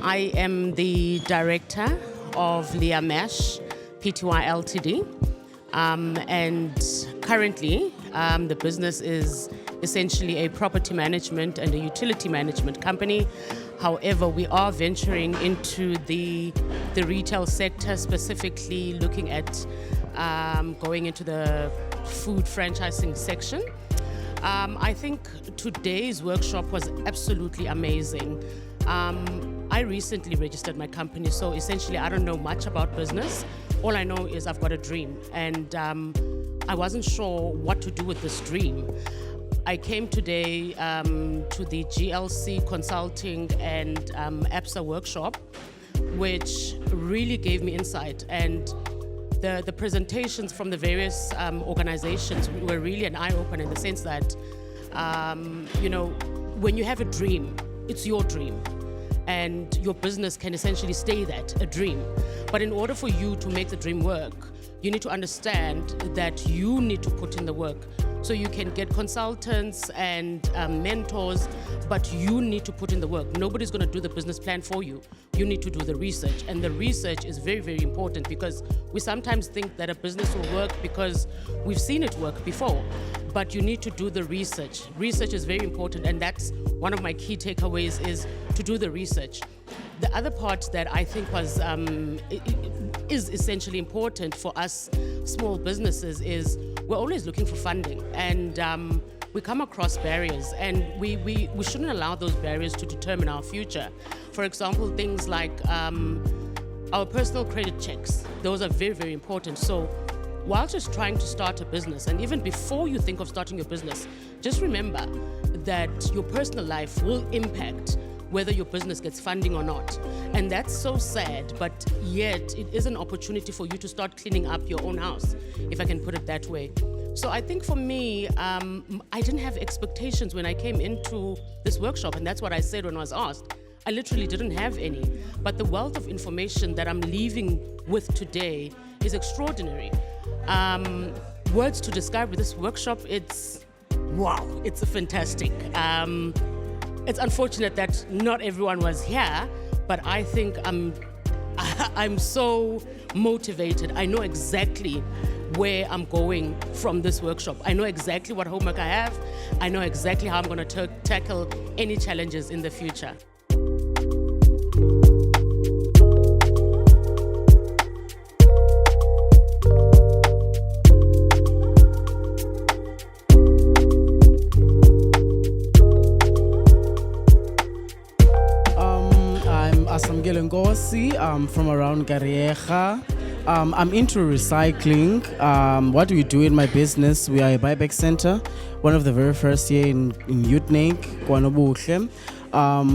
I am the director of Leah Mesh Pty Ltd. And currently the business is essentially a property management and a utility management company. However, we are venturing into the retail sector, specifically looking at going into the food franchising section. I think today's workshop was absolutely amazing. I recently registered my company, so essentially I don't know much about business. All I know is I've got a dream, and I wasn't sure what to do with this dream. I came today to the GLC Consulting and ABSA workshop, which really gave me insight, and the presentations from the various organizations were really an eye-opener in the sense that, when you have a dream, it's your dream. And your business can essentially stay that, a dream. But in order for you to make the dream work, you need to understand that you need to put in the work. So you can get consultants and mentors, but you need to put in the work. Nobody's going to do the business plan for you. You need to do the research. And the research is very, very important, because we sometimes think that a business will work because we've seen it work before. But you need to do the research. Research is very important, and that's one of my key takeaways, is to do the research. The other part that I think was is essentially important for us small businesses is we're always looking for funding, and we come across barriers, and we shouldn't allow those barriers to determine our future. For example, things like our personal credit checks. Those are very, very important. So while just trying to start a business, and even before you think of starting your business, just remember that your personal life will impact whether your business gets funding or not. And that's so sad, but yet it is an opportunity for you to start cleaning up your own house, if I can put it that way. So I think for me, I didn't have expectations when I came into this workshop, and that's what I said when I was asked. I literally didn't have any, but the wealth of information that I'm leaving with today is extraordinary. Words to describe this workshop, it's wow, it's fantastic. It's unfortunate that not everyone was here, but I think I'm so motivated. I know exactly where I'm going from this workshop. I know exactly what homework I have. I know exactly how I'm going to tackle any challenges in the future. I'm from around Garieja. I'm into recycling. What we do in my business, we are a buyback center, one of the very first here in Utnik,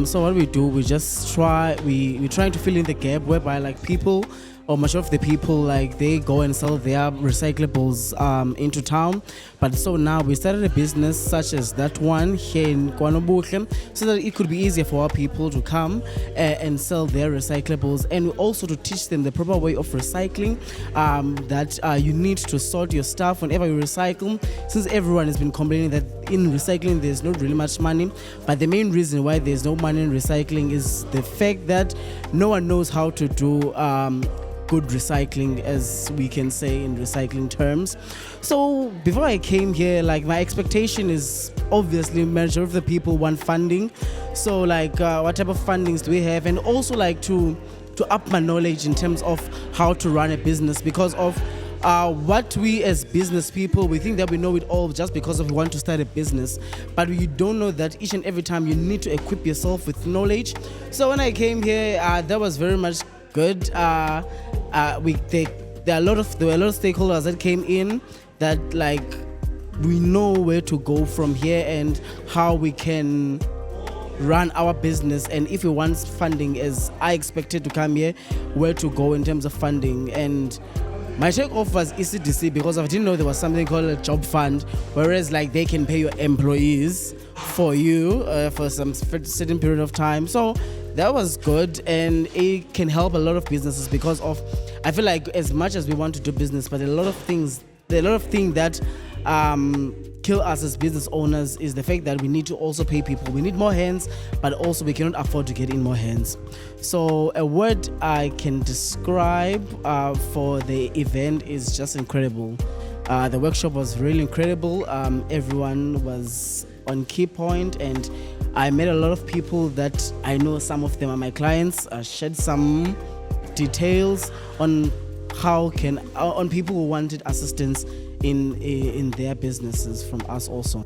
so what we do, we're trying to fill in the gap whereby like people, or much of the people, like they go and sell their recyclables into town. But so now we started a business such as that one here in Kwanobuhle, so that it could be easier for our people to come and sell their recyclables, and also to teach them the proper way of recycling, that you need to sort your stuff whenever you recycle, since everyone has been complaining that in recycling there's not really much money. But the main reason why there's no money in recycling is the fact that no one knows how to do good recycling, as we can say in recycling terms. So before I came here, like my expectation is obviously majority of the people want funding. So like what type of fundings do we have, and also like to up my knowledge in terms of how to run a business, because of what we as business people, we think that we know it all just because we want to start a business, but you don't know that each and every time you need to equip yourself with knowledge. So when I came here, that was very much good. There were a lot of stakeholders that came in that like we know where to go from here and how we can run our business, and if we want funding, as I expected to come here, where to go in terms of funding. And My takeoff was ECDC because I didn't know there was something called a job fund, whereas like they can pay your employees for you for some certain period of time. So that was good, and it can help a lot of businesses because of, I feel like as much as we want to do business, but a lot of things that kill us as business owners is the fact that we need to also pay people. We need more hands, but also we cannot afford to get in more hands. So a word I can describe for the event is just incredible. The workshop was really incredible. Everyone was on key point, and I met a lot of people that I know. Some of them are my clients. I shared some details on on people who wanted assistance in their businesses from us also.